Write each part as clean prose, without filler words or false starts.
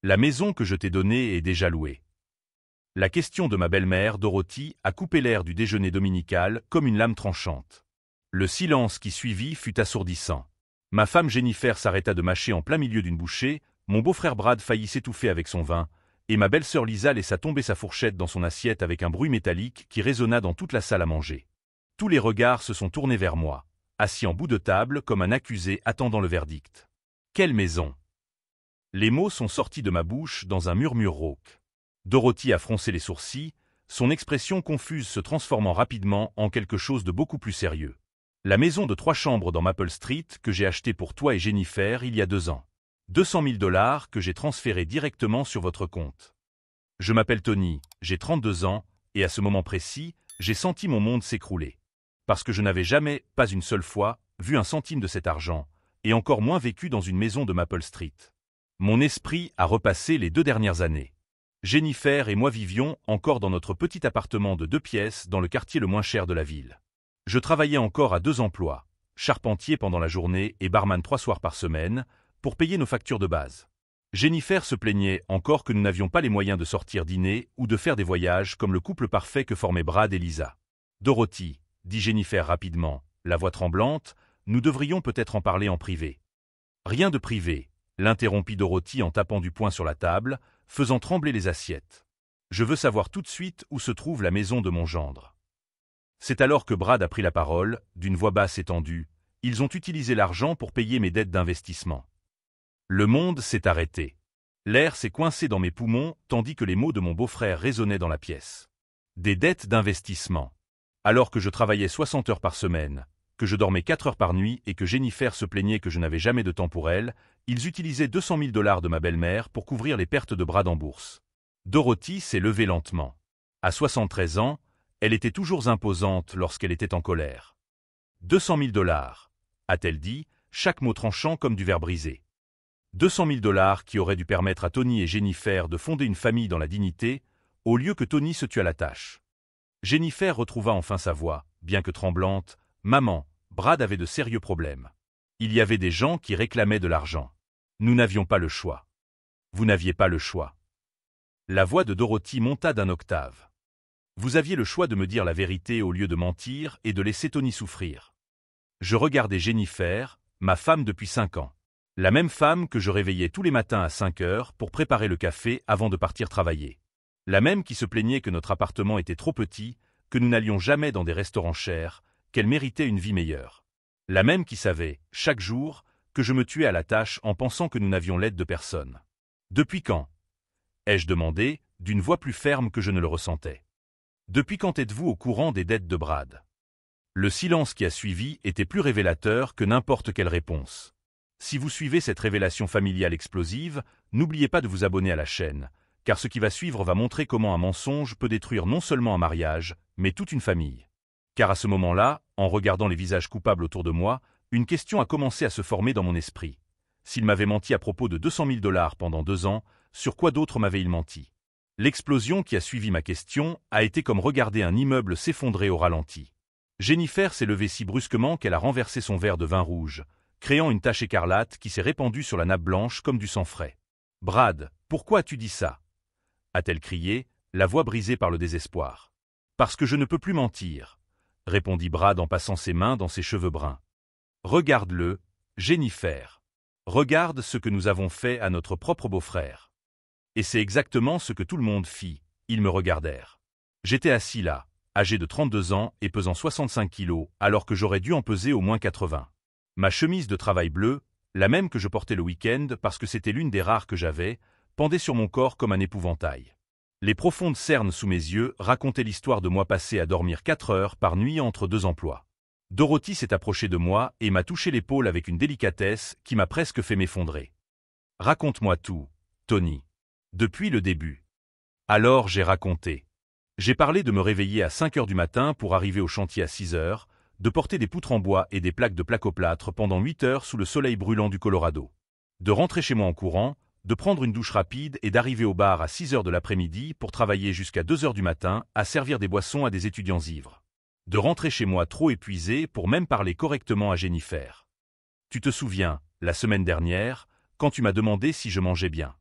La maison que je t'ai donnée est déjà louée. La question de ma belle-mère, Dorothy, a coupé l'air du déjeuner dominical comme une lame tranchante. Le silence qui suivit fut assourdissant. Ma femme Jennifer s'arrêta de mâcher en plein milieu d'une bouchée, mon beau-frère Brad faillit s'étouffer avec son vin, et ma belle-sœur Lisa laissa tomber sa fourchette dans son assiette avec un bruit métallique qui résonna dans toute la salle à manger. Tous les regards se sont tournés vers moi, assis en bout de table comme un accusé attendant le verdict. Quelle maison! Les mots sont sortis de ma bouche dans un murmure rauque. Dorothy a froncé les sourcils, son expression confuse se transformant rapidement en quelque chose de beaucoup plus sérieux. La maison de 3 chambres dans Maple Street que j'ai achetée pour toi et Jennifer il y a 2 ans. 200 000 $ que j'ai transférés directement sur votre compte. Je m'appelle Tony, j'ai 32 ans, et à ce moment précis, j'ai senti mon monde s'écrouler. Parce que je n'avais jamais, pas une seule fois, vu un centime de cet argent, et encore moins vécu dans une maison de Maple Street. Mon esprit a repassé les 2 dernières années. Jennifer et moi vivions encore dans notre petit appartement de 2 pièces dans le quartier le moins cher de la ville. Je travaillais encore à 2 emplois, charpentier pendant la journée et barman 3 soirs par semaine, pour payer nos factures de base. Jennifer se plaignait encore que nous n'avions pas les moyens de sortir dîner ou de faire des voyages comme le couple parfait que formaient Brad et Lisa. Dorothy, dit Jennifer rapidement, la voix tremblante, nous devrions peut-être en parler en privé. Rien de privé, l'interrompit Dorothy en tapant du poing sur la table, faisant trembler les assiettes. Je veux savoir tout de suite où se trouve la maison de mon gendre. C'est alors que Brad a pris la parole, d'une voix basse et tendue. Ils ont utilisé l'argent pour payer mes dettes d'investissement. Le monde s'est arrêté. L'air s'est coincé dans mes poumons, tandis que les mots de mon beau-frère résonnaient dans la pièce. Des dettes d'investissement. Alors que je travaillais 60 heures par semaine, que je dormais 4 heures par nuit et que Jennifer se plaignait que je n'avais jamais de temps pour elle, ils utilisaient 200 000 $ de ma belle-mère pour couvrir les pertes de Brad en bourse. Dorothy s'est levée lentement. À 73 ans, elle était toujours imposante lorsqu'elle était en colère. 200 000 $, a-t-elle dit, chaque mot tranchant comme du verre brisé. 200 000 $ qui auraient dû permettre à Tony et Jennifer de fonder une famille dans la dignité, au lieu que Tony se tue à la tâche. Jennifer retrouva enfin sa voix, bien que tremblante. « Maman, Brad avait de sérieux problèmes. Il y avait des gens qui réclamaient de l'argent. Nous n'avions pas le choix. Vous n'aviez pas le choix. » La voix de Dorothy monta d'un octave. Vous aviez le choix de me dire la vérité au lieu de mentir et de laisser Tony souffrir. Je regardais Jennifer, ma femme depuis 5 ans. La même femme que je réveillais tous les matins à 5 heures pour préparer le café avant de partir travailler. La même qui se plaignait que notre appartement était trop petit, que nous n'allions jamais dans des restaurants chers, qu'elle méritait une vie meilleure. La même qui savait, chaque jour, que je me tuais à la tâche en pensant que nous n'avions l'aide de personne. Depuis quand? Ai-je demandé, d'une voix plus ferme que je ne le ressentais. Depuis quand êtes-vous au courant des dettes de Brad? Le silence qui a suivi était plus révélateur que n'importe quelle réponse. Si vous suivez cette révélation familiale explosive, n'oubliez pas de vous abonner à la chaîne, car ce qui va suivre va montrer comment un mensonge peut détruire non seulement un mariage, mais toute une famille. Car à ce moment-là, en regardant les visages coupables autour de moi, une question a commencé à se former dans mon esprit. S'il m'avait menti à propos de 200 000 $ pendant 2 ans, sur quoi d'autre m'avait-il menti? L'explosion qui a suivi ma question a été comme regarder un immeuble s'effondrer au ralenti. Jennifer s'est levée si brusquement qu'elle a renversé son verre de vin rouge, créant une tache écarlate qui s'est répandue sur la nappe blanche comme du sang frais. « Brad, pourquoi as-tu dit ça ?» a-t-elle crié, la voix brisée par le désespoir. « Parce que je ne peux plus mentir », répondit Brad en passant ses mains dans ses cheveux bruns. « Regarde-le, Jennifer. Regarde ce que nous avons fait à notre propre beau-frère. » Et c'est exactement ce que tout le monde fit, ils me regardèrent. J'étais assis là, âgé de 32 ans et pesant 65 kilos, alors que j'aurais dû en peser au moins 80. Ma chemise de travail bleue, la même que je portais le week-end parce que c'était l'une des rares que j'avais, pendait sur mon corps comme un épouvantail. Les profondes cernes sous mes yeux racontaient l'histoire de moi passé à dormir 4 heures par nuit entre 2 emplois. Dorothy s'est approchée de moi et m'a touché l'épaule avec une délicatesse qui m'a presque fait m'effondrer. « Raconte-moi tout, Tony. Depuis le début. » Alors j'ai raconté. J'ai parlé de me réveiller à 5 heures du matin pour arriver au chantier à 6 heures, de porter des poutres en bois et des plaques de placoplâtre pendant 8 heures sous le soleil brûlant du Colorado. De rentrer chez moi en courant, de prendre une douche rapide et d'arriver au bar à 6 heures de l'après-midi pour travailler jusqu'à 2 heures du matin à servir des boissons à des étudiants ivres. De rentrer chez moi trop épuisé pour même parler correctement à Jennifer. Tu te souviens, la semaine dernière, quand tu m'as demandé si je mangeais bien.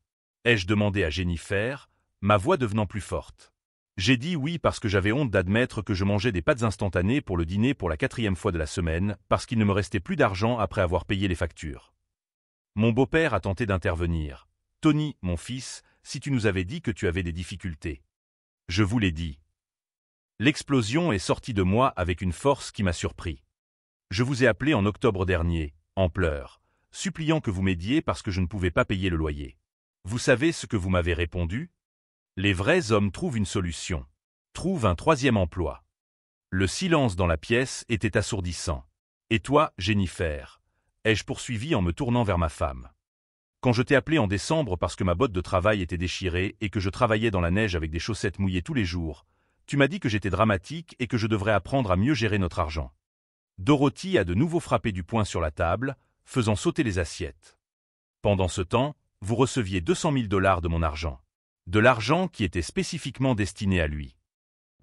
ai-je demandé à Jennifer, ma voix devenant plus forte. J'ai dit oui parce que j'avais honte d'admettre que je mangeais des pâtes instantanées pour le dîner pour la 4e fois de la semaine, parce qu'il ne me restait plus d'argent après avoir payé les factures. Mon beau-père a tenté d'intervenir. « Tony, mon fils, si tu nous avais dit que tu avais des difficultés. » Je vous l'ai dit. L'explosion est sortie de moi avec une force qui m'a surpris. Je vous ai appelé en octobre dernier, en pleurs, suppliant que vous m'aidiez parce que je ne pouvais pas payer le loyer. Vous savez ce que vous m'avez répondu? Les vrais hommes trouvent une solution. Trouvent un 3e emploi. Le silence dans la pièce était assourdissant. Et toi, Jennifer? Ai-je poursuivi en me tournant vers ma femme. Quand je t'ai appelé en décembre parce que ma botte de travail était déchirée et que je travaillais dans la neige avec des chaussettes mouillées tous les jours, tu m'as dit que j'étais dramatique et que je devrais apprendre à mieux gérer notre argent. Dorothy a de nouveau frappé du poing sur la table, faisant sauter les assiettes. Pendant ce temps, vous receviez 200 000 $ de mon argent. De l'argent qui était spécifiquement destiné à lui.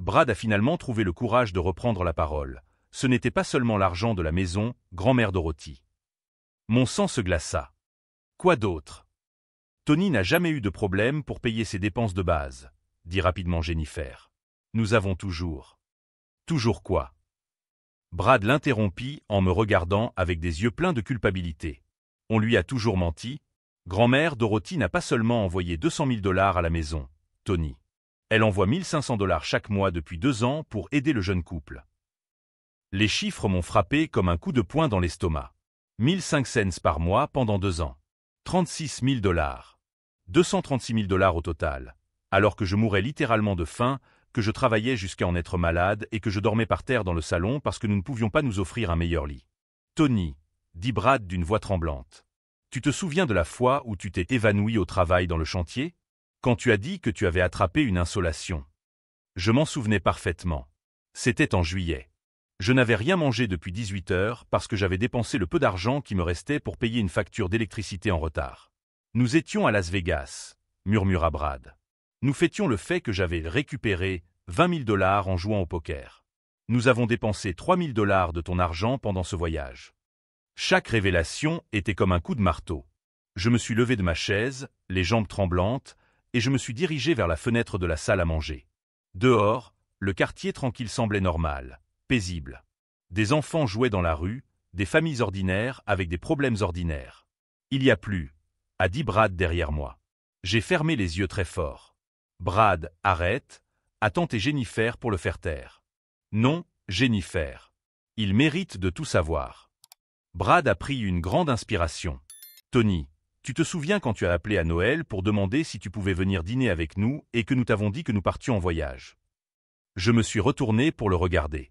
Brad a finalement trouvé le courage de reprendre la parole. Ce n'était pas seulement l'argent de la maison, grand-mère Dorothy. Mon sang se glaça. Quoi d'autre? Tony n'a jamais eu de problème pour payer ses dépenses de base, dit rapidement Jennifer. Nous avons toujours. Toujours quoi? Brad l'interrompit en me regardant avec des yeux pleins de culpabilité. On lui a toujours menti. Grand-mère Dorothy n'a pas seulement envoyé 200 000 $ à la maison, Tony. Elle envoie 1 500 $ chaque mois depuis 2 ans pour aider le jeune couple. Les chiffres m'ont frappé comme un coup de poing dans l'estomac. 1005 cents par mois pendant 2 ans. 36 000 $. 236 000 $ au total. Alors que je mourais littéralement de faim, que je travaillais jusqu'à en être malade et que je dormais par terre dans le salon parce que nous ne pouvions pas nous offrir un meilleur lit. Tony, dit Brad d'une voix tremblante. Tu te souviens de la fois où tu t'es évanoui au travail dans le chantier? Quand tu as dit que tu avais attrapé une insolation. Je m'en souvenais parfaitement. C'était en juillet. Je n'avais rien mangé depuis 18 heures parce que j'avais dépensé le peu d'argent qui me restait pour payer une facture d'électricité en retard. Nous étions à Las Vegas, murmura Brad. Nous fêtions le fait que j'avais récupéré 20 000 $ en jouant au poker. Nous avons dépensé 3 000 $ de ton argent pendant ce voyage. Chaque révélation était comme un coup de marteau. Je me suis levé de ma chaise, les jambes tremblantes, et je me suis dirigé vers la fenêtre de la salle à manger. Dehors, le quartier tranquille semblait normal, paisible. Des enfants jouaient dans la rue, des familles ordinaires avec des problèmes ordinaires. Il y a plus, a dit Brad derrière moi. J'ai fermé les yeux très fort. Brad, arrête, a tenté Jennifer pour le faire taire. Non, Jennifer. Il mérite de tout savoir. Brad a pris une grande inspiration. Tony, tu te souviens quand tu as appelé à Noël pour demander si tu pouvais venir dîner avec nous et que nous t'avons dit que nous partions en voyage? Je me suis retourné pour le regarder.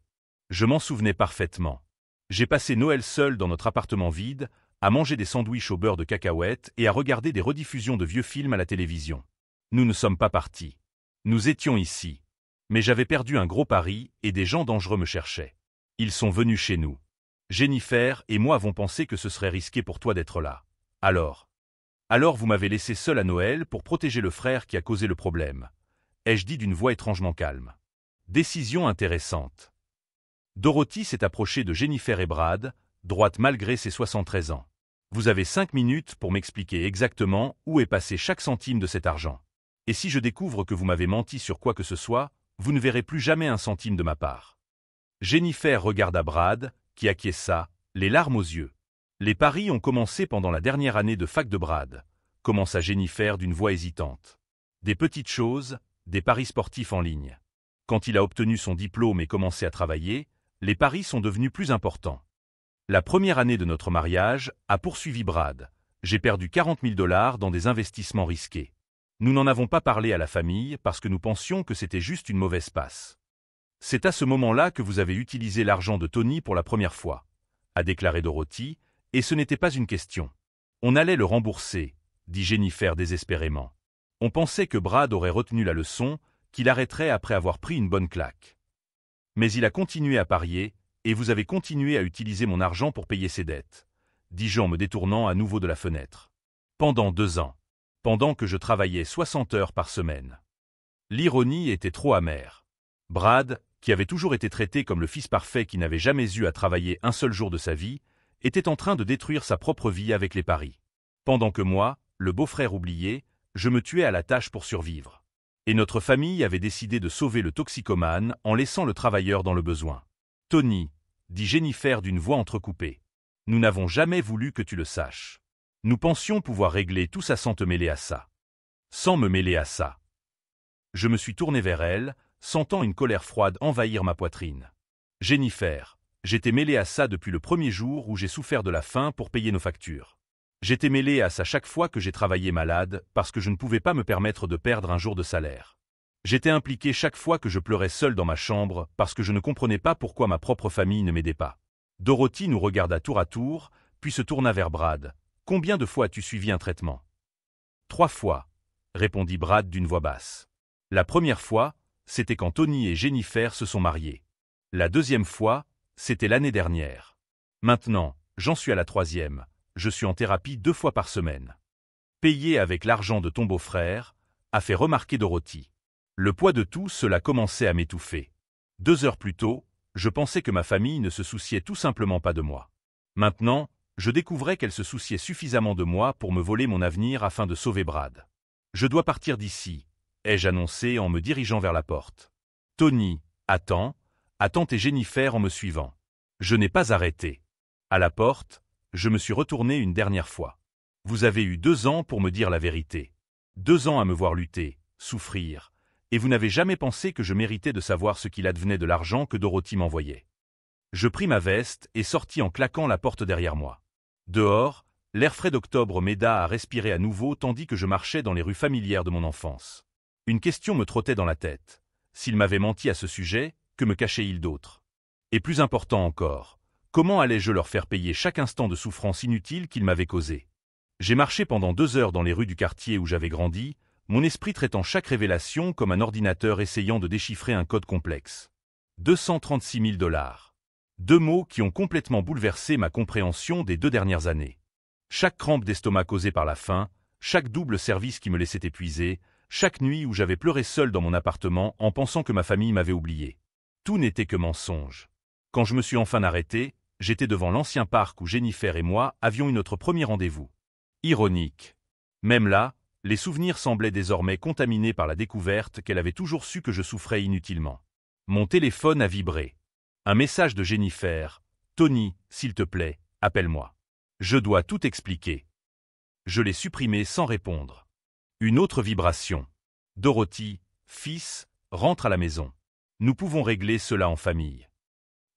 Je m'en souvenais parfaitement. J'ai passé Noël seul dans notre appartement vide, à manger des sandwichs au beurre de cacahuètes et à regarder des rediffusions de vieux films à la télévision. Nous ne sommes pas partis. Nous étions ici. Mais j'avais perdu un gros pari et des gens dangereux me cherchaient. Ils sont venus chez nous. Jennifer et moi avons pensé que ce serait risqué pour toi d'être là. Alors vous m'avez laissé seul à Noël pour protéger le frère qui a causé le problème. Ai-je dit d'une voix étrangement calme. Décision intéressante. Dorothy s'est approchée de Jennifer et Brad, droite malgré ses 73 ans. Vous avez 5 minutes pour m'expliquer exactement où est passé chaque centime de cet argent. Et si je découvre que vous m'avez menti sur quoi que ce soit, vous ne verrez plus jamais un centime de ma part. Jennifer regarda Brad, qui acquiesça, les larmes aux yeux. Les paris ont commencé pendant la dernière année de fac de Brad, commença Jennifer d'une voix hésitante. Des petites choses, des paris sportifs en ligne. Quand il a obtenu son diplôme et commencé à travailler, les paris sont devenus plus importants. La première année de notre mariage, a poursuivi Brad, j'ai perdu 40 000 $ dans des investissements risqués. Nous n'en avons pas parlé à la famille parce que nous pensions que c'était juste une mauvaise passe. C'est à ce moment-là que vous avez utilisé l'argent de Tony pour la première fois, a déclaré Dorothy, et ce n'était pas une question. On allait le rembourser, dit Jennifer désespérément. On pensait que Brad aurait retenu la leçon, qu'il arrêterait après avoir pris une bonne claque. Mais il a continué à parier, et vous avez continué à utiliser mon argent pour payer ses dettes, dis-je en me détournant à nouveau de la fenêtre. Pendant 2 ans. Pendant que je travaillais 60 heures par semaine. L'ironie était trop amère. Brad, qui avait toujours été traité comme le fils parfait qui n'avait jamais eu à travailler un seul jour de sa vie, était en train de détruire sa propre vie avec les paris. Pendant que moi, le beau-frère oublié, je me tuais à la tâche pour survivre. Et notre famille avait décidé de sauver le toxicomane en laissant le travailleur dans le besoin. Tony, dit Jennifer d'une voix entrecoupée. Nous n'avons jamais voulu que tu le saches. Nous pensions pouvoir régler tout ça sans te mêler à ça. Sans me mêler à ça. Je me suis tourné vers elle, sentant une colère froide envahir ma poitrine. Jennifer, j'étais mêlé à ça depuis le premier jour où j'ai souffert de la faim pour payer nos factures. J'étais mêlé à ça chaque fois que j'ai travaillé malade parce que je ne pouvais pas me permettre de perdre un jour de salaire. J'étais impliqué chaque fois que je pleurais seul dans ma chambre parce que je ne comprenais pas pourquoi ma propre famille ne m'aidait pas. Dorothy nous regarda tour à tour, puis se tourna vers Brad. « Combien de fois as-tu suivi un traitement ?»« 3 fois, répondit Brad d'une voix basse. La première fois, c'était quand Tony et Jennifer se sont mariés. La deuxième fois, c'était l'année dernière. Maintenant, j'en suis à la 3e. Je suis en thérapie 2 fois par semaine. Payé avec l'argent de ton beau-frère, a fait remarquer Dorothy. Le poids de tout cela commençait à m'étouffer. 2 heures plus tôt, je pensais que ma famille ne se souciait tout simplement pas de moi. Maintenant, je découvrais qu'elle se souciait suffisamment de moi pour me voler mon avenir afin de sauver Brad. Je dois partir d'ici, ai-je annoncé en me dirigeant vers la porte. Tony, attends tes Jennifer en me suivant. Je n'ai pas arrêté. À la porte, je me suis retourné une dernière fois. Vous avez eu 2 ans pour me dire la vérité. 2 ans à me voir lutter, souffrir, et vous n'avez jamais pensé que je méritais de savoir ce qu'il advenait de l'argent que Dorothy m'envoyait. Je pris ma veste et sortis en claquant la porte derrière moi. Dehors, l'air frais d'octobre m'aida à respirer à nouveau tandis que je marchais dans les rues familières de mon enfance. Une question me trottait dans la tête. S'il m'avait menti à ce sujet, que me cachait-il d'autre? Et plus important encore, comment allais-je leur faire payer chaque instant de souffrance inutile qu'ils m'avaient causé? J'ai marché pendant 2 heures dans les rues du quartier où j'avais grandi, mon esprit traitant chaque révélation comme un ordinateur essayant de déchiffrer un code complexe. 236 000 $. 2 mots qui ont complètement bouleversé ma compréhension des 2 dernières années. Chaque crampe d'estomac causée par la faim, chaque double service qui me laissait épuisé, chaque nuit où j'avais pleuré seul dans mon appartement en pensant que ma famille m'avait oublié. Tout n'était que mensonge. Quand je me suis enfin arrêté, j'étais devant l'ancien parc où Jennifer et moi avions eu notre premier rendez-vous. Ironique. Même là, les souvenirs semblaient désormais contaminés par la découverte qu'elle avait toujours su que je souffrais inutilement. Mon téléphone a vibré. Un message de Jennifer. « Tony, s'il te plaît, appelle-moi. Je dois tout expliquer. » Je l'ai supprimé sans répondre. Une autre vibration. « Dorothy, fils, rentre à la maison. Nous pouvons régler cela en famille. »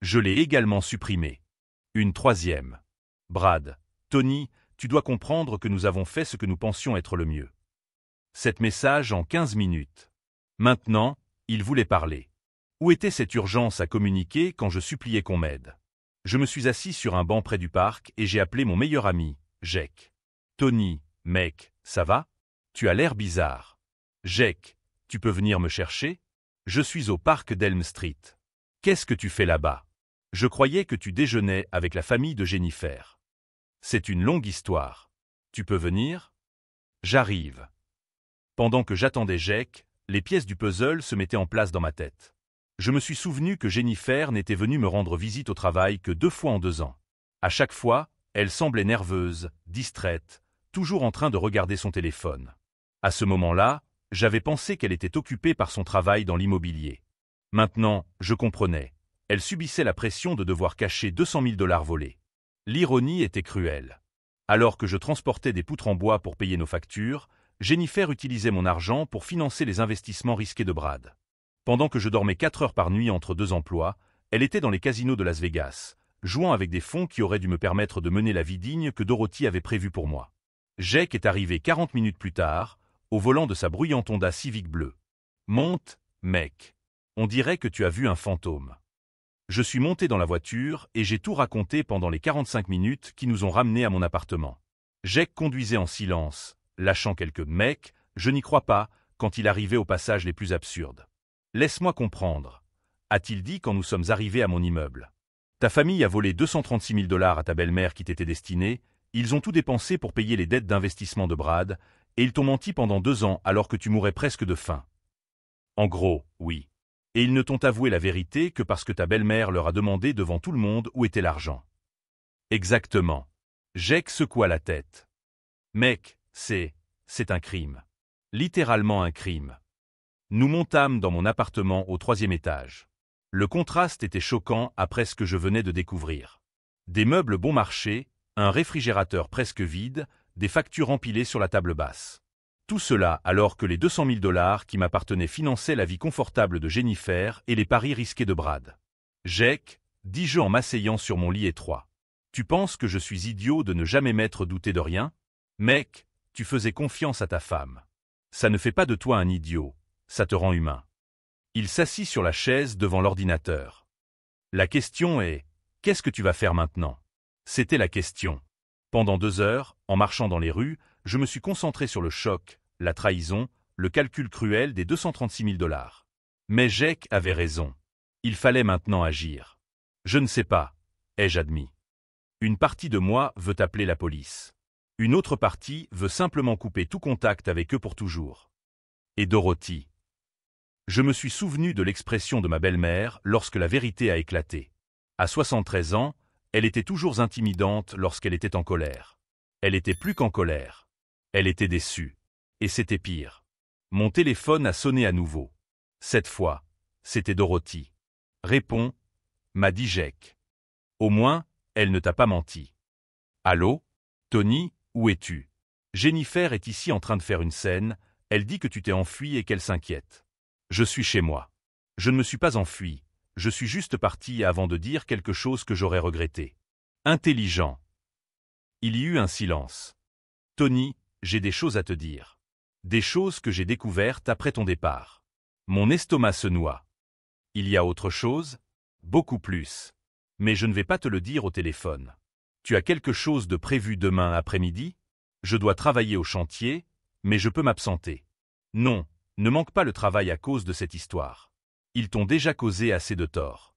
Je l'ai également supprimé. Une 3e. « Brad, Tony, tu dois comprendre que nous avons fait ce que nous pensions être le mieux. » 7 messages en 15 minutes. Maintenant, il voulait parler. Où était cette urgence à communiquer quand je suppliais qu'on m'aide? Je me suis assis sur un banc près du parc et j'ai appelé mon meilleur ami, Jake. « Tony, mec, ça va? Tu as l'air bizarre. Jake, tu peux venir me chercher? Je suis au parc d'Elm Street. Qu'est-ce que tu fais là-bas? Je croyais que tu déjeunais avec la famille de Jennifer. C'est une longue histoire. Tu peux venir? J'arrive. » Pendant que j'attendais Jake, les pièces du puzzle se mettaient en place dans ma tête. Je me suis souvenu que Jennifer n'était venue me rendre visite au travail que 2 fois en 2 ans. À chaque fois, elle semblait nerveuse, distraite, toujours en train de regarder son téléphone. À ce moment-là, j'avais pensé qu'elle était occupée par son travail dans l'immobilier. Maintenant, je comprenais. Elle subissait la pression de devoir cacher 200 000 $ volés. L'ironie était cruelle. Alors que je transportais des poutres en bois pour payer nos factures, Jennifer utilisait mon argent pour financer les investissements risqués de Brad. Pendant que je dormais 4 heures par nuit entre 2 emplois, elle était dans les casinos de Las Vegas, jouant avec des fonds qui auraient dû me permettre de mener la vie digne que Dorothy avait prévue pour moi. Jake est arrivé 40 minutes plus tard, au volant de sa bruyante Honda Civic bleue. « Monte, mec. On dirait que tu as vu un fantôme. » Je suis monté dans la voiture et j'ai tout raconté pendant les 45 minutes qui nous ont ramenés à mon appartement. Jake conduisait en silence, lâchant quelques « mecs, je n'y crois pas » quand il arrivait aux passages les plus absurdes. « Laisse-moi comprendre, » a-t-il dit quand nous sommes arrivés à mon immeuble. « Ta famille a volé 236 000 $ à ta belle-mère qui t'était destinée, ils ont tout dépensé pour payer les dettes d'investissement de Brad, et ils t'ont menti pendant 2 ans alors que tu mourais presque de faim. » En gros, oui. Et ils ne t'ont avoué la vérité que parce que ta belle-mère leur a demandé devant tout le monde où était l'argent. Exactement. Jake secoua la tête. « Mec, c'est un crime. Littéralement un crime. Nous montâmes dans mon appartement au 3e étage. Le contraste était choquant après ce que je venais de découvrir. Des meubles bon marché, un réfrigérateur presque vide, des factures empilées sur la table basse. Tout cela alors que les 200 000 $ qui m'appartenaient finançaient la vie confortable de Jennifer et les paris risqués de Brad. « Jake », dis-je en m'asseyant sur mon lit étroit. « Tu penses que je suis idiot de ne jamais m'être douté de rien? Mec, tu faisais confiance à ta femme. Ça ne fait pas de toi un idiot, ça te rend humain. » Il s'assit sur la chaise devant l'ordinateur. « La question est, qu'est-ce que tu vas faire maintenant ?» C'était la question. Pendant 2 heures, en marchant dans les rues, je me suis concentré sur le choc, la trahison, le calcul cruel des 236 000 $. Mais Jake avait raison. Il fallait maintenant agir. Je ne sais pas, ai-je admis. Une partie de moi veut appeler la police. Une autre partie veut simplement couper tout contact avec eux pour toujours. Et Dorothy. Je me suis souvenu de l'expression de ma belle-mère lorsque la vérité a éclaté. À 73 ans, elle était toujours intimidante lorsqu'elle était en colère. Elle était plus qu'en colère. Elle était déçue. Et c'était pire. Mon téléphone a sonné à nouveau. Cette fois, c'était Dorothy. « Réponds », m'a dit Jake. Au moins, elle ne t'a pas menti. « Allô? Tony, où es-tu? Jennifer est ici en train de faire une scène, elle dit que tu t'es enfui et qu'elle s'inquiète. Je suis chez moi. Je ne me suis pas enfui, je suis juste parti avant de dire quelque chose que j'aurais regretté. Intelligent. » Il y eut un silence. « Tony, j'ai des choses à te dire. Des choses que j'ai découvertes après ton départ. » Mon estomac se noie. « Il y a autre chose? Beaucoup plus. Mais je ne vais pas te le dire au téléphone. Tu as quelque chose de prévu demain après-midi? Je dois travailler au chantier, mais je peux m'absenter. Non, ne manque pas le travail à cause de cette histoire. Ils t'ont déjà causé assez de tort. »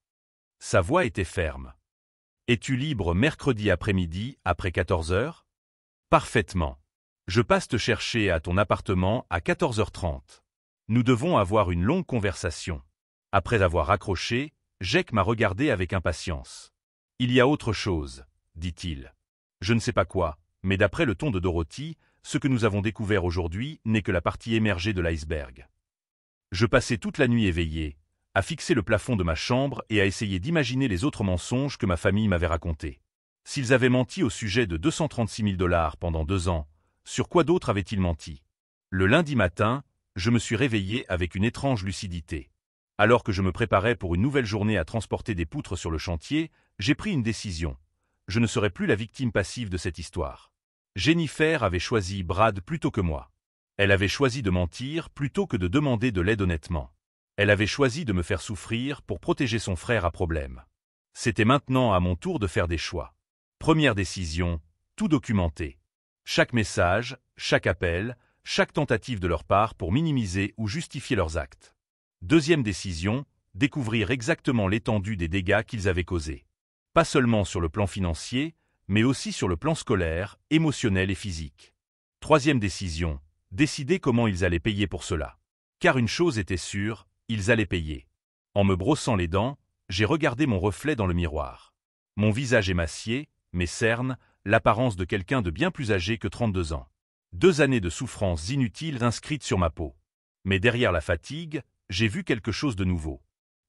Sa voix était ferme. « Es-tu libre mercredi après-midi, après 14 heures? » Parfaitement. Je passe te chercher à ton appartement à 14h30. Nous devons avoir une longue conversation. Après avoir raccroché, Jake m'a regardé avec impatience. « Il y a autre chose, » dit-il. Je ne sais pas quoi, mais d'après le ton de Dorothy, ce que nous avons découvert aujourd'hui n'est que la partie émergée de l'iceberg. Je passais toute la nuit éveillé, à fixer le plafond de ma chambre et à essayer d'imaginer les autres mensonges que ma famille m'avait racontés. S'ils avaient menti au sujet de 236 000 $ pendant 2 ans, sur quoi d'autre avaient-ils menti? Le lundi matin, je me suis réveillé avec une étrange lucidité. Alors que je me préparais pour une nouvelle journée à transporter des poutres sur le chantier, j'ai pris une décision. Je ne serai plus la victime passive de cette histoire. Jennifer avait choisi Brad plutôt que moi. Elle avait choisi de mentir plutôt que de demander de l'aide honnêtement. Elle avait choisi de me faire souffrir pour protéger son frère à problème. C'était maintenant à mon tour de faire des choix. Première décision, tout documenter. Chaque message, chaque appel, chaque tentative de leur part pour minimiser ou justifier leurs actes. Deuxième décision, découvrir exactement l'étendue des dégâts qu'ils avaient causés. Pas seulement sur le plan financier, mais aussi sur le plan scolaire, émotionnel et physique. Troisième décision, décider comment ils allaient payer pour cela. Car une chose était sûre, ils allaient payer. En me brossant les dents, j'ai regardé mon reflet dans le miroir. Mon visage émacié, mes cernes, l'apparence de quelqu'un de bien plus âgé que 32 ans. 2 années de souffrances inutiles inscrites sur ma peau. Mais derrière la fatigue, j'ai vu quelque chose de nouveau.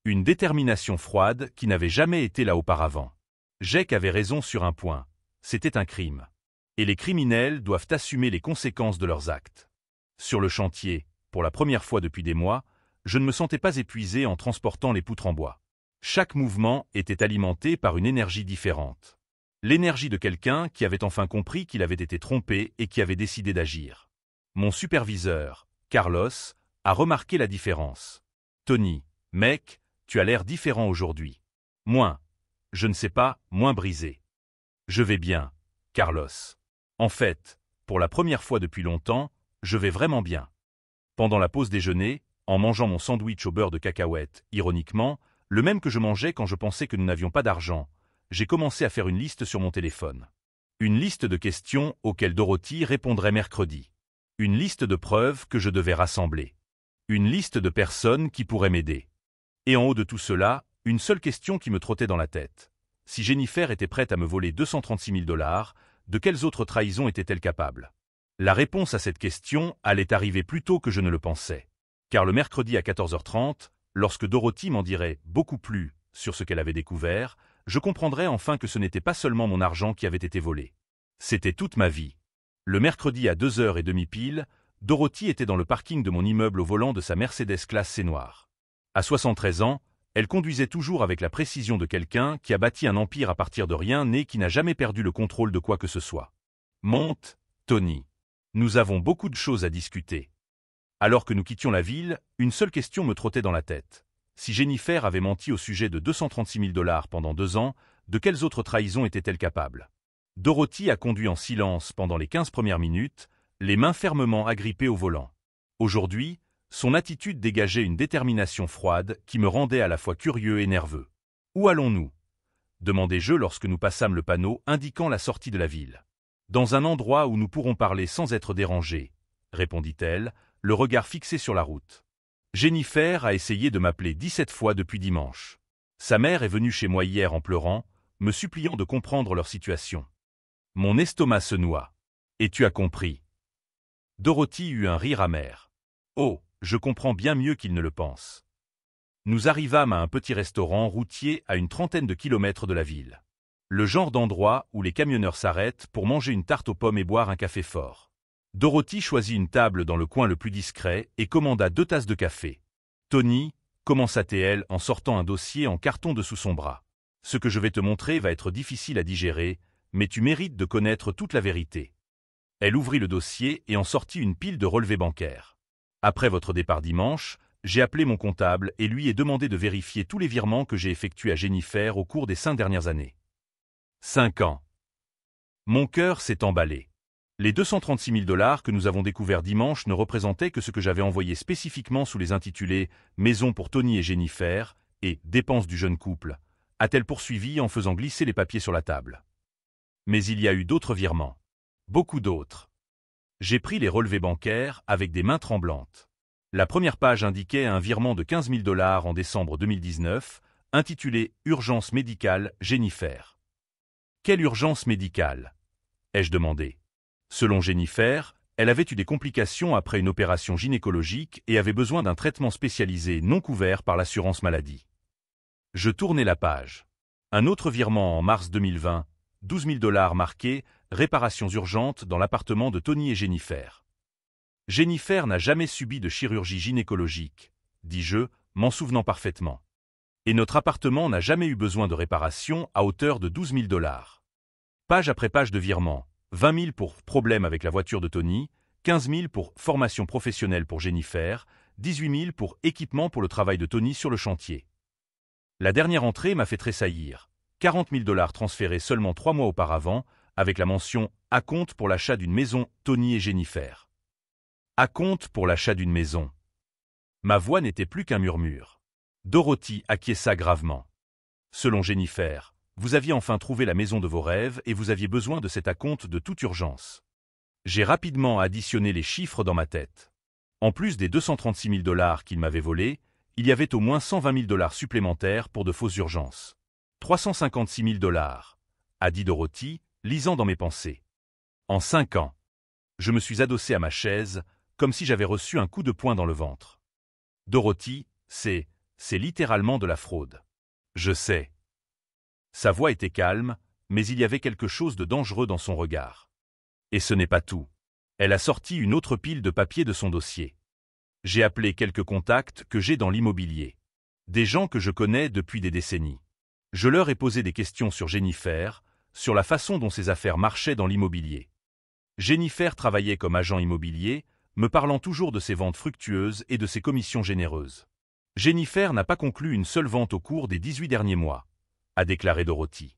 Une détermination froide qui n'avait jamais été là auparavant. Jake avait raison sur un point. C'était un crime. Et les criminels doivent assumer les conséquences de leurs actes. Sur le chantier, pour la première fois depuis des mois, je ne me sentais pas épuisé en transportant les poutres en bois. Chaque mouvement était alimenté par une énergie différente. L'énergie de quelqu'un qui avait enfin compris qu'il avait été trompé et qui avait décidé d'agir. Mon superviseur, Carlos, a remarqué la différence. « Tony, mec, tu as l'air différent aujourd'hui. Moins, je ne sais pas, moins brisé. » « Je vais bien, Carlos. En fait, pour la première fois depuis longtemps, je vais vraiment bien. » Pendant la pause déjeuner, en mangeant mon sandwich au beurre de cacahuète, ironiquement, le même que je mangeais quand je pensais que nous n'avions pas d'argent, j'ai commencé à faire une liste sur mon téléphone. Une liste de questions auxquelles Dorothy répondrait mercredi. Une liste de preuves que je devais rassembler. Une liste de personnes qui pourraient m'aider. Et en haut de tout cela, une seule question qui me trottait dans la tête. Si Jennifer était prête à me voler 236 000 $, de quelles autres trahisons était-elle capable? La réponse à cette question allait arriver plus tôt que je ne le pensais. Car le mercredi à 14h30, lorsque Dorothy m'en dirait beaucoup plus sur ce qu'elle avait découvert, je comprendrais enfin que ce n'était pas seulement mon argent qui avait été volé. C'était toute ma vie. Le mercredi à 2h30 pile, Dorothy était dans le parking de mon immeuble au volant de sa Mercedes classe C noire. À 73 ans, elle conduisait toujours avec la précision de quelqu'un qui a bâti un empire à partir de rien et qui n'a jamais perdu le contrôle de quoi que ce soit. Monte, Tony. Nous avons beaucoup de choses à discuter. Alors que nous quittions la ville, une seule question me trottait dans la tête. Si Jennifer avait menti au sujet de 236 000 $ pendant 2 ans, de quelles autres trahisons était-elle capable? Dorothy a conduit en silence pendant les 15 premières minutes, les mains fermement agrippées au volant. Aujourd'hui, son attitude dégageait une détermination froide qui me rendait à la fois curieux et nerveux. « Où allons-nous » demandai-je lorsque nous passâmes le panneau indiquant la sortie de la ville. « Dans un endroit où nous pourrons parler sans être dérangés », répondit-elle, le regard fixé sur la route. Jennifer a essayé de m'appeler 17 fois depuis dimanche. Sa mère est venue chez moi hier en pleurant, me suppliant de comprendre leur situation. Mon estomac se noie. Et tu as compris. Dorothy eut un rire amer. Oh, je comprends bien mieux qu'il ne le pense. Nous arrivâmes à un petit restaurant routier à une trentaine de kilomètres de la ville. Le genre d'endroit où les camionneurs s'arrêtent pour manger une tarte aux pommes et boire un café fort. Dorothy choisit une table dans le coin le plus discret et commanda 2 tasses de café. « Tony » commença-t-elle en sortant un dossier en carton de sous son bras. « Ce que je vais te montrer va être difficile à digérer, mais tu mérites de connaître toute la vérité. » Elle ouvrit le dossier et en sortit une pile de relevés bancaires. « Après votre départ dimanche, j'ai appelé mon comptable et lui ai demandé de vérifier tous les virements que j'ai effectués à Jennifer au cours des 5 dernières années. 5 ans. Mon cœur s'est emballé. Les 236 000 $ que nous avons découverts dimanche ne représentaient que ce que j'avais envoyé spécifiquement sous les intitulés « Maison pour Tony et Jennifer » et « Dépenses du jeune couple », a-t-elle poursuivi en faisant glisser les papiers sur la table. Mais il y a eu d'autres virements. Beaucoup d'autres. J'ai pris les relevés bancaires avec des mains tremblantes. La première page indiquait un virement de 15 000 $ en décembre 2019, intitulé « Urgence médicale Jennifer ». Quelle urgence médicale? Ai-je demandé. Selon Jennifer, elle avait eu des complications après une opération gynécologique et avait besoin d'un traitement spécialisé non couvert par l'assurance maladie. Je tournai la page. Un autre virement en mars 2020, 12 000 $ marqué « Réparations urgentes dans l'appartement de Tony et Jennifer ». Jennifer n'a jamais subi de chirurgie gynécologique, dis-je, m'en souvenant parfaitement. Et notre appartement n'a jamais eu besoin de réparation à hauteur de 12 000 $. Page après page de virements. 20 000 pour problème avec la voiture de Tony, 15 000 pour formation professionnelle pour Jennifer, 18 000 pour équipement pour le travail de Tony sur le chantier. La dernière entrée m'a fait tressaillir. 40 000 $ transférés seulement 3 mois auparavant, avec la mention « Acompte pour l'achat d'une maison, Tony et Jennifer ». Acompte pour l'achat d'une maison. Ma voix n'était plus qu'un murmure. Dorothy acquiesça gravement. Selon Jennifer, vous aviez enfin trouvé la maison de vos rêves et vous aviez besoin de cet acompte de toute urgence. J'ai rapidement additionné les chiffres dans ma tête. En plus des 236 000 $ qu'il m'avait volés, il y avait au moins 120 000 $ supplémentaires pour de fausses urgences. 356 000 $, a dit Dorothy, lisant dans mes pensées. En 5 ans. Je me suis adossé à ma chaise, comme si j'avais reçu un coup de poing dans le ventre. Dorothy, c'est littéralement de la fraude. Je sais. Sa voix était calme, mais il y avait quelque chose de dangereux dans son regard. Et ce n'est pas tout. Elle a sorti une autre pile de papiers de son dossier. J'ai appelé quelques contacts que j'ai dans l'immobilier. Des gens que je connais depuis des décennies. Je leur ai posé des questions sur Jennifer, sur la façon dont ses affaires marchaient dans l'immobilier. Jennifer travaillait comme agent immobilier, me parlant toujours de ses ventes fructueuses et de ses commissions généreuses. Jennifer n'a pas conclu une seule vente au cours des 18 derniers mois, a déclaré Dorothy.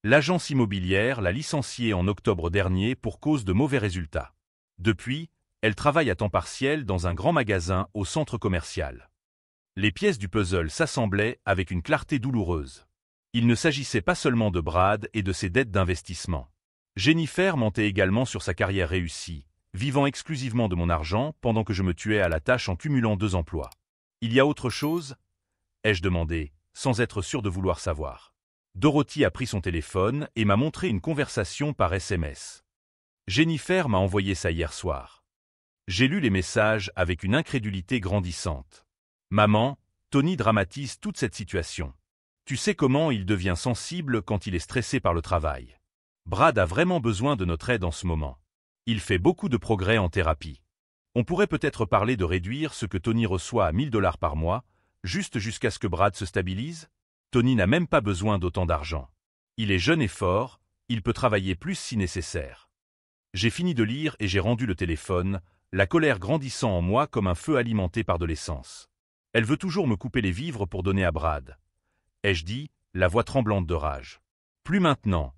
L'agence immobilière l'a licenciée en octobre dernier pour cause de mauvais résultats. Depuis, elle travaille à temps partiel dans un grand magasin au centre commercial. Les pièces du puzzle s'assemblaient avec une clarté douloureuse. Il ne s'agissait pas seulement de Brad et de ses dettes d'investissement. Jennifer mentait également sur sa carrière réussie, vivant exclusivement de mon argent pendant que je me tuais à la tâche en cumulant 2 emplois. Il y a autre chose? Ai-je demandé, sans être sûr de vouloir savoir. Dorothy a pris son téléphone et m'a montré une conversation par SMS. Jennifer m'a envoyé ça hier soir. J'ai lu les messages avec une incrédulité grandissante. Maman, Tony dramatise toute cette situation. Tu sais comment il devient sensible quand il est stressé par le travail. Brad a vraiment besoin de notre aide en ce moment. Il fait beaucoup de progrès en thérapie. On pourrait peut-être parler de réduire ce que Tony reçoit à 1 000 $ par mois, juste jusqu'à ce que Brad se stabilise. Tony n'a même pas besoin d'autant d'argent. Il est jeune et fort, il peut travailler plus si nécessaire. J'ai fini de lire et j'ai rendu le téléphone, la colère grandissant en moi comme un feu alimenté par de l'essence. Elle veut toujours me couper les vivres pour donner à Brad. Ai-je dit, la voix tremblante de rage. Plus maintenant,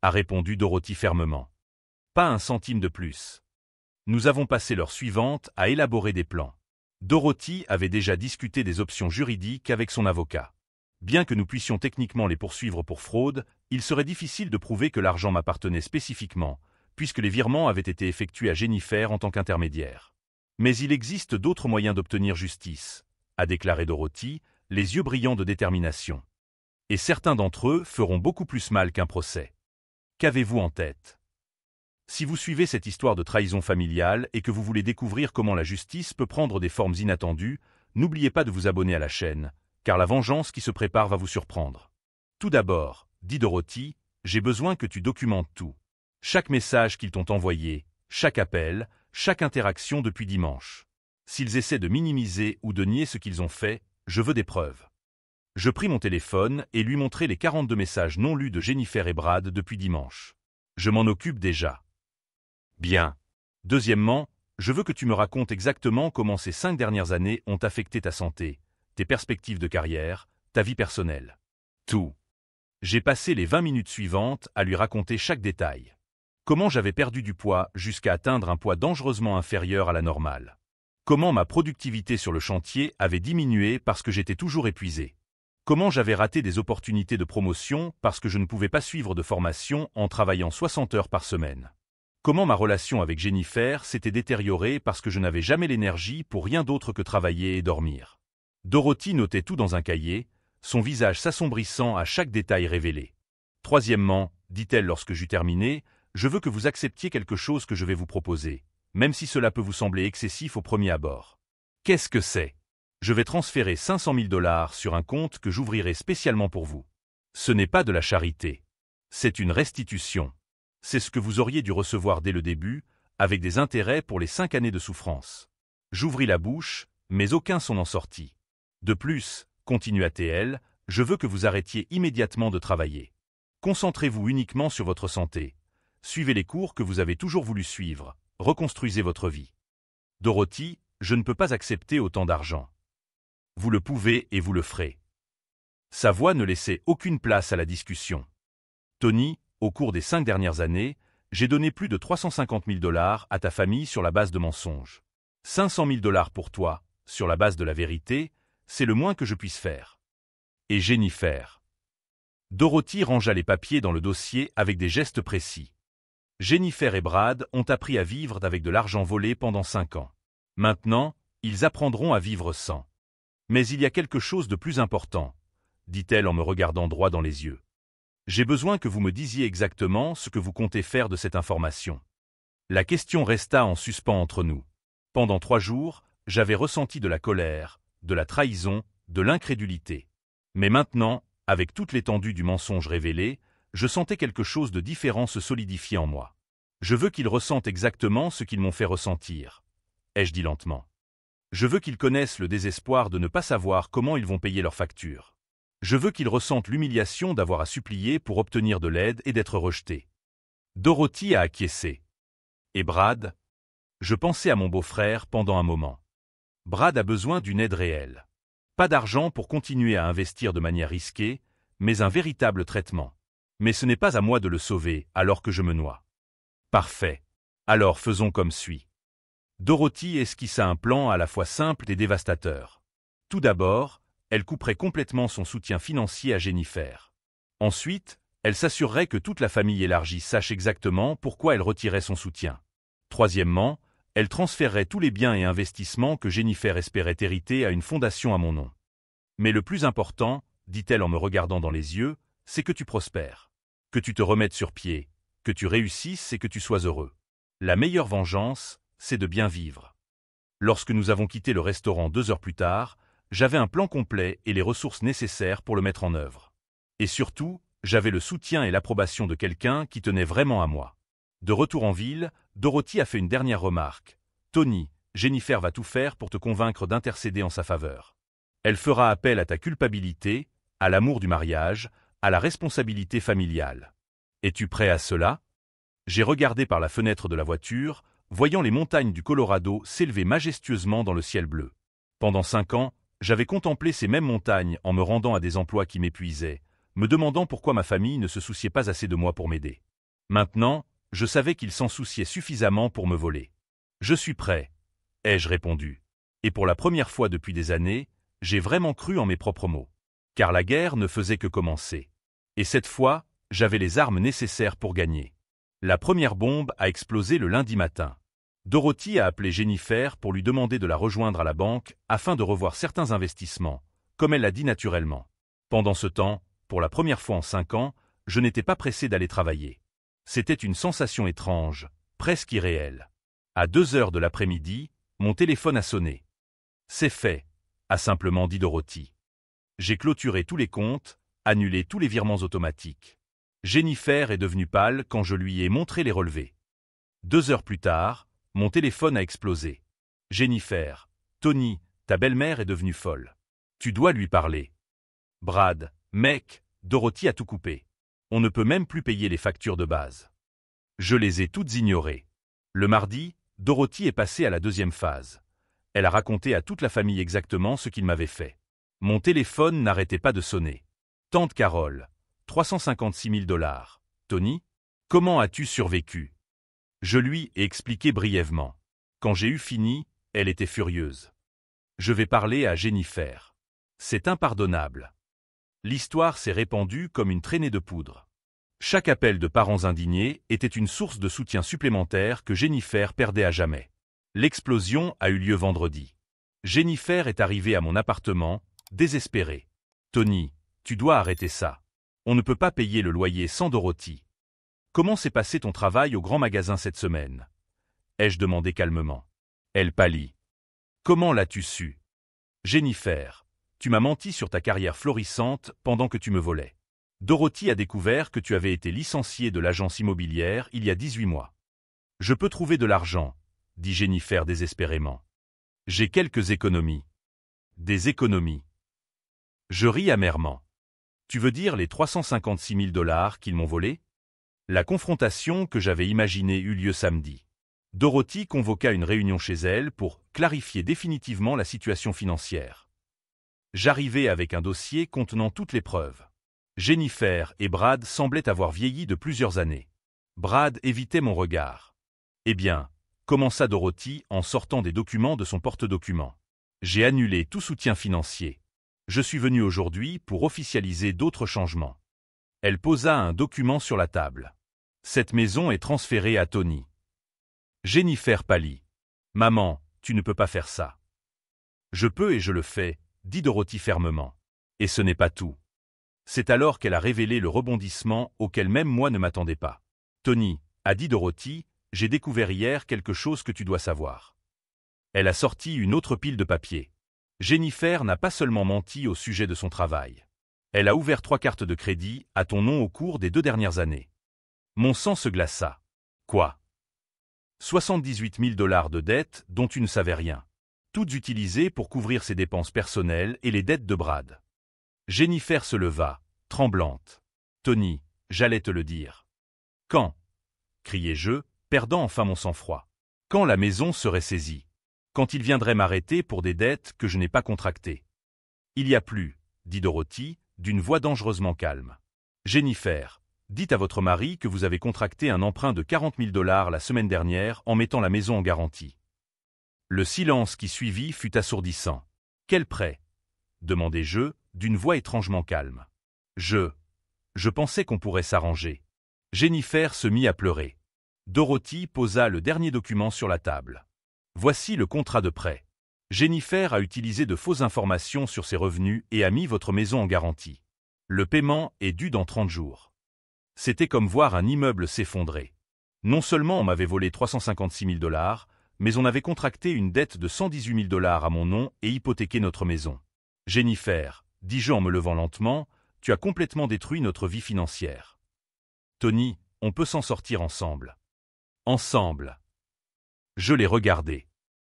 a répondu Dorothy fermement. Pas un centime de plus. Nous avons passé l'heure suivante à élaborer des plans. Dorothy avait déjà discuté des options juridiques avec son avocat. Bien que nous puissions techniquement les poursuivre pour fraude, il serait difficile de prouver que l'argent m'appartenait spécifiquement, puisque les virements avaient été effectués à Jennifer en tant qu'intermédiaire. Mais il existe d'autres moyens d'obtenir justice, a déclaré Dorothy, les yeux brillants de détermination. Et certains d'entre eux feront beaucoup plus mal qu'un procès. Qu'avez-vous en tête? Si vous suivez cette histoire de trahison familiale et que vous voulez découvrir comment la justice peut prendre des formes inattendues, n'oubliez pas de vous abonner à la chaîne, car la vengeance qui se prépare va vous surprendre. Tout d'abord, dit Dorothy, j'ai besoin que tu documentes tout. Chaque message qu'ils t'ont envoyé, chaque appel, chaque interaction depuis dimanche. S'ils essaient de minimiser ou de nier ce qu'ils ont fait, je veux des preuves. Je pris mon téléphone et lui montrai les 42 messages non lus de Jennifer et Brad depuis dimanche. Je m'en occupe déjà. Bien. Deuxièmement, je veux que tu me racontes exactement comment ces 5 dernières années ont affecté ta santé, tes perspectives de carrière, ta vie personnelle. Tout. J'ai passé les 20 minutes suivantes à lui raconter chaque détail. Comment j'avais perdu du poids jusqu'à atteindre un poids dangereusement inférieur à la normale. Comment ma productivité sur le chantier avait diminué parce que j'étais toujours épuisé. Comment j'avais raté des opportunités de promotion parce que je ne pouvais pas suivre de formation en travaillant 60 heures par semaine. Comment ma relation avec Jennifer s'était détériorée parce que je n'avais jamais l'énergie pour rien d'autre que travailler et dormir. Dorothy notait tout dans un cahier, son visage s'assombrissant à chaque détail révélé. Troisièmement, dit-elle lorsque j'eus terminé, je veux que vous acceptiez quelque chose que je vais vous proposer, même si cela peut vous sembler excessif au premier abord. Qu'est-ce que c'est? Je vais transférer 500 000 $ sur un compte que j'ouvrirai spécialement pour vous. Ce n'est pas de la charité. C'est une restitution. C'est ce que vous auriez dû recevoir dès le début, avec des intérêts pour les 5 années de souffrance. J'ouvris la bouche, mais aucun son n'en sortit. De plus, continua-t-elle, je veux que vous arrêtiez immédiatement de travailler. Concentrez-vous uniquement sur votre santé. Suivez les cours que vous avez toujours voulu suivre. Reconstruisez votre vie. Dorothy, je ne peux pas accepter autant d'argent. Vous le pouvez et vous le ferez. Sa voix ne laissait aucune place à la discussion. Tony, au cours des 5 dernières années, j'ai donné plus de 350 000 $ à ta famille sur la base de mensonges. 500 000 $ pour toi, sur la base de la vérité, c'est le moins que je puisse faire. Et Jennifer. Dorothy rangea les papiers dans le dossier avec des gestes précis. Jennifer et Brad ont appris à vivre avec de l'argent volé pendant 5 ans. Maintenant, ils apprendront à vivre sans. Mais il y a quelque chose de plus important, dit-elle en me regardant droit dans les yeux. J'ai besoin que vous me disiez exactement ce que vous comptez faire de cette information. La question resta en suspens entre nous. Pendant 3 jours, j'avais ressenti de la colère, de la trahison, de l'incrédulité. Mais maintenant, avec toute l'étendue du mensonge révélé, je sentais quelque chose de différent se solidifier en moi. Je veux qu'ils ressentent exactement ce qu'ils m'ont fait ressentir, ai-je dit lentement. Je veux qu'ils connaissent le désespoir de ne pas savoir comment ils vont payer leurs factures. Je veux qu'ils ressentent l'humiliation d'avoir à supplier pour obtenir de l'aide et d'être rejetés. Dorothy a acquiescé. Et Brad? Je pensais à mon beau-frère pendant un moment. Brad a besoin d'une aide réelle. Pas d'argent pour continuer à investir de manière risquée, mais un véritable traitement. Mais ce n'est pas à moi de le sauver alors que je me noie. Parfait. Alors faisons comme suit. Dorothy esquissa un plan à la fois simple et dévastateur. Tout d'abord, elle couperait complètement son soutien financier à Jennifer. Ensuite, elle s'assurerait que toute la famille élargie sache exactement pourquoi elle retirait son soutien. Troisièmement, elle transférerait tous les biens et investissements que Jennifer espérait hériter à une fondation à mon nom. Mais le plus important, dit-elle en me regardant dans les yeux, c'est que tu prospères, que tu te remettes sur pied, que tu réussisses et que tu sois heureux. La meilleure vengeance, c'est de bien vivre. Lorsque nous avons quitté le restaurant 2 heures plus tard, j'avais un plan complet et les ressources nécessaires pour le mettre en œuvre. Et surtout, j'avais le soutien et l'approbation de quelqu'un qui tenait vraiment à moi. De retour en ville, Dorothy a fait une dernière remarque. « Tony, Jennifer va tout faire pour te convaincre d'intercéder en sa faveur. Elle fera appel à ta culpabilité, à l'amour du mariage, à la responsabilité familiale. Es-tu prêt à cela ?» J'ai regardé par la fenêtre de la voiture, voyant les montagnes du Colorado s'élever majestueusement dans le ciel bleu. Pendant 5 ans, j'avais contemplé ces mêmes montagnes en me rendant à des emplois qui m'épuisaient, me demandant pourquoi ma famille ne se souciait pas assez de moi pour m'aider. Maintenant, je savais qu'ils s'en souciaient suffisamment pour me voler. « Je suis prêt », ai-je répondu. Et pour la première fois depuis des années, j'ai vraiment cru en mes propres mots. Car la guerre ne faisait que commencer. Et cette fois, j'avais les armes nécessaires pour gagner. La première bombe a explosé le lundi matin. Dorothy a appelé Jennifer pour lui demander de la rejoindre à la banque afin de revoir certains investissements, comme elle l'a dit naturellement. Pendant ce temps, pour la première fois en 5 ans, je n'étais pas pressé d'aller travailler. C'était une sensation étrange, presque irréelle. À 2 heures de l'après-midi, mon téléphone a sonné. « C'est fait », a simplement dit Dorothy. J'ai clôturé tous les comptes, annulé tous les virements automatiques. Jennifer est devenue pâle quand je lui ai montré les relevés. 2 heures plus tard, mon téléphone a explosé. « Jennifer, Tony, ta belle-mère est devenue folle. Tu dois lui parler. »« Brad, mec, Dorothy a tout coupé. On ne peut même plus payer les factures de base. » Je les ai toutes ignorées. Le mardi, Dorothy est passée à la 2e phase. Elle a raconté à toute la famille exactement ce qu'il m'avait fait. Mon téléphone n'arrêtait pas de sonner. « Tante Carole, 356 000 $. Tony, comment as-tu survécu ?» Je lui ai expliqué brièvement. Quand j'ai eu fini, elle était furieuse. Je vais parler à Jennifer. C'est impardonnable. L'histoire s'est répandue comme une traînée de poudre. Chaque appel de parents indignés était une source de soutien supplémentaire que Jennifer perdait à jamais. L'explosion a eu lieu vendredi. Jennifer est arrivée à mon appartement, désespérée. « Tony, tu dois arrêter ça. On ne peut pas payer le loyer sans Dorothy. Comment s'est passé ton travail au grand magasin cette semaine ?» ai-je demandé calmement. Elle pâlit. « Comment l'as-tu su ?»« Jennifer, tu m'as menti sur ta carrière florissante pendant que tu me volais. Dorothy a découvert que tu avais été licencié de l'agence immobilière il y a 18 mois. Je peux trouver de l'argent, dit Jennifer désespérément. J'ai quelques économies. Des économies. Je ris amèrement. Tu veux dire les 356 000 $ qu'ils m'ont volés? La confrontation que j'avais imaginée eut lieu samedi. Dorothy convoqua une réunion chez elle pour clarifier définitivement la situation financière. J'arrivai avec un dossier contenant toutes les preuves. Jennifer et Brad semblaient avoir vieilli de plusieurs années. Brad évitait mon regard. « Eh bien », commença Dorothy en sortant des documents de son porte-documents. « J'ai annulé tout soutien financier. Je suis venu aujourd'hui pour officialiser d'autres changements. » Elle posa un document sur la table. « Cette maison est transférée à Tony. » Jennifer pâlit. « Maman, tu ne peux pas faire ça. »« Je peux et je le fais, » dit Dorothy fermement. « Et ce n'est pas tout. » C'est alors qu'elle a révélé le rebondissement auquel même moi ne m'attendais pas. « Tony, » a dit Dorothy, « j'ai découvert hier quelque chose que tu dois savoir. » Elle a sorti une autre pile de papier. Jennifer n'a pas seulement menti au sujet de son travail. Elle a ouvert 3 cartes de crédit à ton nom au cours des 2 dernières années. Mon sang se glaça. Quoi? 78 000 $ de dettes dont tu ne savais rien. Toutes utilisées pour couvrir ses dépenses personnelles et les dettes de Brad. Jennifer se leva, tremblante. « Tony, j'allais te le dire. »« Quand ?» criai-je, perdant enfin mon sang-froid. « Quand la maison serait saisie. Quand il viendrait m'arrêter pour des dettes que je n'ai pas contractées. »« Il y a plus, » dit Dorothy, d'une voix dangereusement calme. « Jennifer, dites à votre mari que vous avez contracté un emprunt de 40 000 $ la semaine dernière en mettant la maison en garantie. » Le silence qui suivit fut assourdissant. « Quel prêt ?» demandai-je, d'une voix étrangement calme. Je pensais qu'on pourrait s'arranger. Jennifer se mit à pleurer. Dorothy posa le dernier document sur la table. Voici le contrat de prêt. Jennifer a utilisé de fausses informations sur ses revenus et a mis votre maison en garantie. Le paiement est dû dans 30 jours. C'était comme voir un immeuble s'effondrer. Non seulement on m'avait volé 356 000 $, mais on avait contracté une dette de 118 000 $ à mon nom et hypothéqué notre maison. Jennifer, dis-je en me levant lentement, tu as complètement détruit notre vie financière. Tony, on peut s'en sortir ensemble. Ensemble. Je l'ai regardé.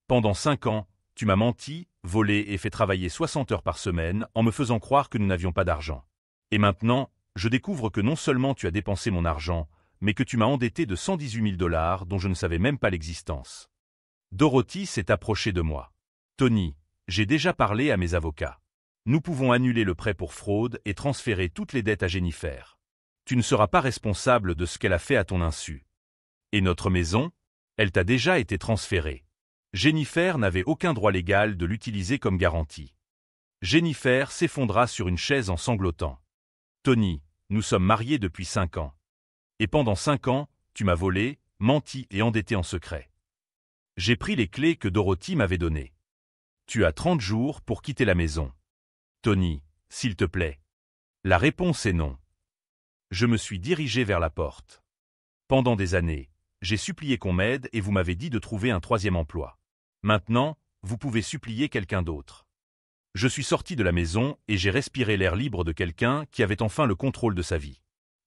Pendant 5 ans, tu m'as menti, volé et fait travailler 60 heures par semaine en me faisant croire que nous n'avions pas d'argent. Et maintenant, je découvre que non seulement tu as dépensé mon argent, mais que tu m'as endetté de 118 000 $ dont je ne savais même pas l'existence. Dorothy s'est approchée de moi. Tony, j'ai déjà parlé à mes avocats. Nous pouvons annuler le prêt pour fraude et transférer toutes les dettes à Jennifer. Tu ne seras pas responsable de ce qu'elle a fait à ton insu. Et notre maison? Elle t'a déjà été transférée. Jennifer n'avait aucun droit légal de l'utiliser comme garantie. Jennifer s'effondra sur une chaise en sanglotant. Tony, nous sommes mariés depuis 5 ans. Et pendant 5 ans, tu m'as volé, menti et endetté en secret. J'ai pris les clés que Dorothy m'avait données. Tu as 30 jours pour quitter la maison. Tony, s'il te plaît. La réponse est non. Je me suis dirigé vers la porte. Pendant des années, j'ai supplié qu'on m'aide et vous m'avez dit de trouver un 3e emploi. Maintenant, vous pouvez supplier quelqu'un d'autre. Je suis sorti de la maison et j'ai respiré l'air libre de quelqu'un qui avait enfin le contrôle de sa vie.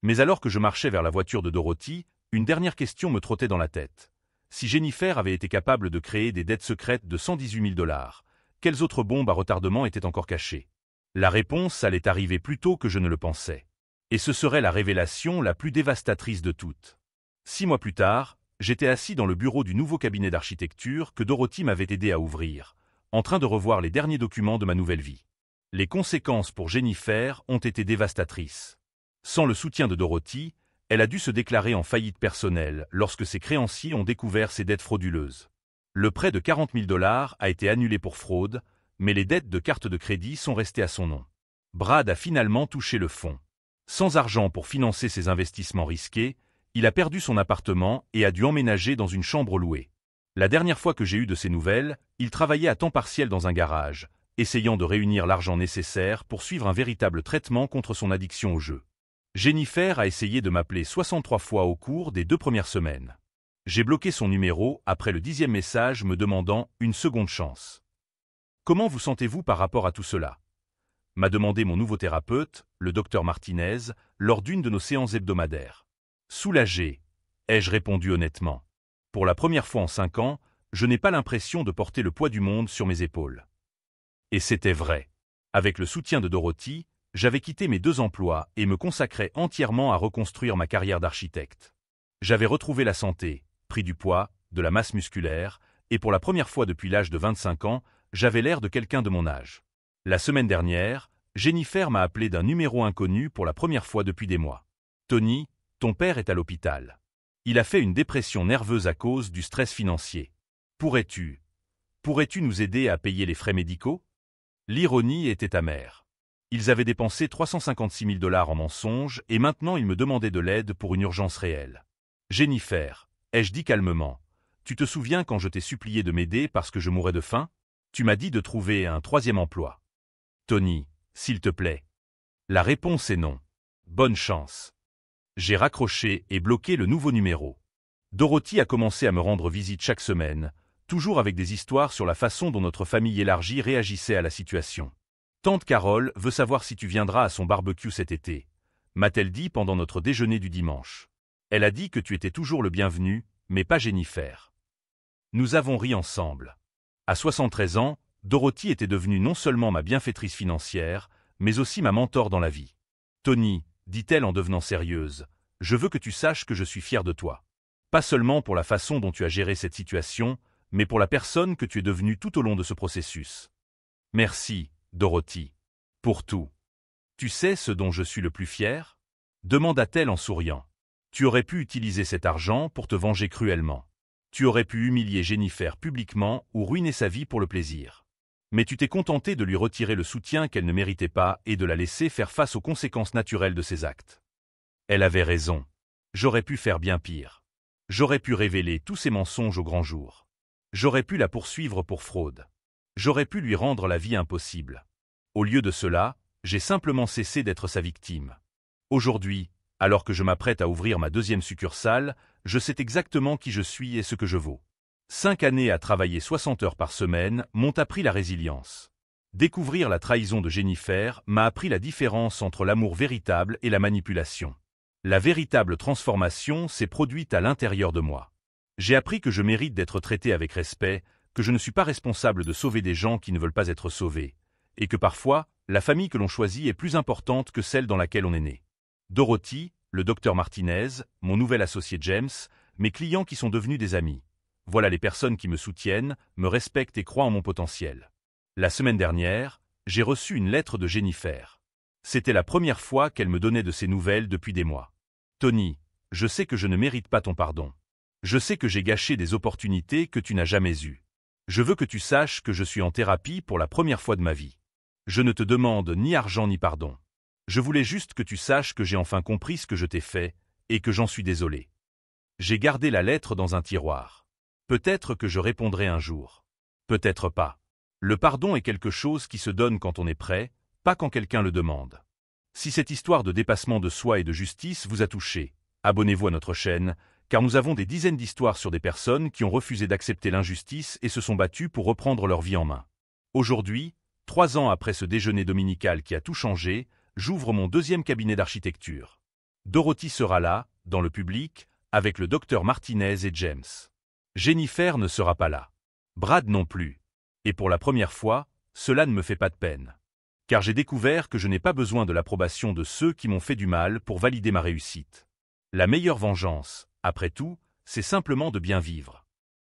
Mais alors que je marchais vers la voiture de Dorothy, une dernière question me trottait dans la tête. Si Jennifer avait été capable de créer des dettes secrètes de 118 000 $, quelles autres bombes à retardement étaient encore cachées? La réponse allait arriver plus tôt que je ne le pensais. Et ce serait la révélation la plus dévastatrice de toutes. 6 mois plus tard, j'étais assis dans le bureau du nouveau cabinet d'architecture que Dorothy m'avait aidé à ouvrir, en train de revoir les derniers documents de ma nouvelle vie. Les conséquences pour Jennifer ont été dévastatrices. Sans le soutien de Dorothy, elle a dû se déclarer en faillite personnelle lorsque ses créanciers ont découvert ses dettes frauduleuses. Le prêt de 40 000 $ a été annulé pour fraude, mais les dettes de carte de crédit sont restées à son nom. Brad a finalement touché le fond. Sans argent pour financer ses investissements risqués, il a perdu son appartement et a dû emménager dans une chambre louée. La dernière fois que j'ai eu de ses nouvelles, il travaillait à temps partiel dans un garage, essayant de réunir l'argent nécessaire pour suivre un véritable traitement contre son addiction au jeu. Jennifer a essayé de m'appeler 63 fois au cours des 2 premières semaines. J'ai bloqué son numéro après le 10e message me demandant une seconde chance. Comment vous sentez-vous par rapport à tout cela? M'a demandé mon nouveau thérapeute, le docteur Martinez, lors d'une de nos séances hebdomadaires. Soulagé, ai-je répondu honnêtement. Pour la première fois en 5 ans, je n'ai pas l'impression de porter le poids du monde sur mes épaules. Et c'était vrai. Avec le soutien de Dorothy, j'avais quitté mes 2 emplois et me consacrais entièrement à reconstruire ma carrière d'architecte. J'avais retrouvé la santé, pris du poids, de la masse musculaire, et pour la première fois depuis l'âge de 25 ans, j'avais l'air de quelqu'un de mon âge. La semaine dernière, Jennifer m'a appelé d'un numéro inconnu pour la première fois depuis des mois. Tony, ton père est à l'hôpital. Il a fait une dépression nerveuse à cause du stress financier. Pourrais-tu nous aider à payer les frais médicaux? L'ironie était amère. Ils avaient dépensé 356 000 $ en mensonges et maintenant ils me demandaient de l'aide pour une urgence réelle. Jennifer, ai-je dit calmement, tu te souviens quand je t'ai supplié de m'aider parce que je mourais de faim? Tu m'as dit de trouver un 3e emploi. Tony, s'il te plaît. La réponse est non. Bonne chance. J'ai raccroché et bloqué le nouveau numéro. Dorothy a commencé à me rendre visite chaque semaine, toujours avec des histoires sur la façon dont notre famille élargie réagissait à la situation. Tante Carole veut savoir si tu viendras à son barbecue cet été, m'a-t-elle dit pendant notre déjeuner du dimanche. Elle a dit que tu étais toujours le bienvenu, mais pas Jennifer. Nous avons ri ensemble. À 73 ans, Dorothy était devenue non seulement ma bienfaitrice financière, mais aussi ma mentor dans la vie. Tony, dit-elle en devenant sérieuse, je veux que tu saches que je suis fier de toi. Pas seulement pour la façon dont tu as géré cette situation, mais pour la personne que tu es devenue tout au long de ce processus. Merci, Dorothy. Pour tout. Tu sais ce dont je suis le plus fier? Demanda-t-elle en souriant. Tu aurais pu utiliser cet argent pour te venger cruellement. Tu aurais pu humilier Jennifer publiquement ou ruiner sa vie pour le plaisir. Mais tu t'es contenté de lui retirer le soutien qu'elle ne méritait pas et de la laisser faire face aux conséquences naturelles de ses actes. Elle avait raison. J'aurais pu faire bien pire. J'aurais pu révéler tous ses mensonges au grand jour. J'aurais pu la poursuivre pour fraude. J'aurais pu lui rendre la vie impossible. Au lieu de cela, j'ai simplement cessé d'être sa victime. Aujourd'hui, alors que je m'apprête à ouvrir ma 2e succursale, Je sais exactement qui je suis et ce que je vaux. 5 années à travailler 60 heures par semaine m'ont appris la résilience. Découvrir la trahison de Jennifer m'a appris la différence entre l'amour véritable et la manipulation. La véritable transformation s'est produite à l'intérieur de moi. J'ai appris que je mérite d'être traité avec respect, que je ne suis pas responsable de sauver des gens qui ne veulent pas être sauvés, et que parfois, la famille que l'on choisit est plus importante que celle dans laquelle on est né. Dorothy, le docteur Martinez, mon nouvel associé James, mes clients qui sont devenus des amis. Voilà les personnes qui me soutiennent, me respectent et croient en mon potentiel. La semaine dernière, j'ai reçu une lettre de Jennifer. C'était la première fois qu'elle me donnait de ses nouvelles depuis des mois. Tony, je sais que je ne mérite pas ton pardon. Je sais que j'ai gâché des opportunités que tu n'as jamais eues. Je veux que tu saches que je suis en thérapie pour la première fois de ma vie. Je ne te demande ni argent ni pardon. Je voulais juste que tu saches que j'ai enfin compris ce que je t'ai fait, et que j'en suis désolé. J'ai gardé la lettre dans un tiroir. Peut-être que je répondrai un jour. Peut-être pas. Le pardon est quelque chose qui se donne quand on est prêt, pas quand quelqu'un le demande. Si cette histoire de dépassement de soi et de justice vous a touché, abonnez-vous à notre chaîne, car nous avons des dizaines d'histoires sur des personnes qui ont refusé d'accepter l'injustice et se sont battues pour reprendre leur vie en main. Aujourd'hui, 3 ans après ce déjeuner dominical qui a tout changé, j'ouvre mon deuxième cabinet d'architecture. Dorothy sera là, dans le public, avec le docteur Martinez et James. Jennifer ne sera pas là. Brad non plus. Et pour la première fois, cela ne me fait pas de peine. Car j'ai découvert que je n'ai pas besoin de l'approbation de ceux qui m'ont fait du mal pour valider ma réussite. La meilleure vengeance, après tout, c'est simplement de bien vivre.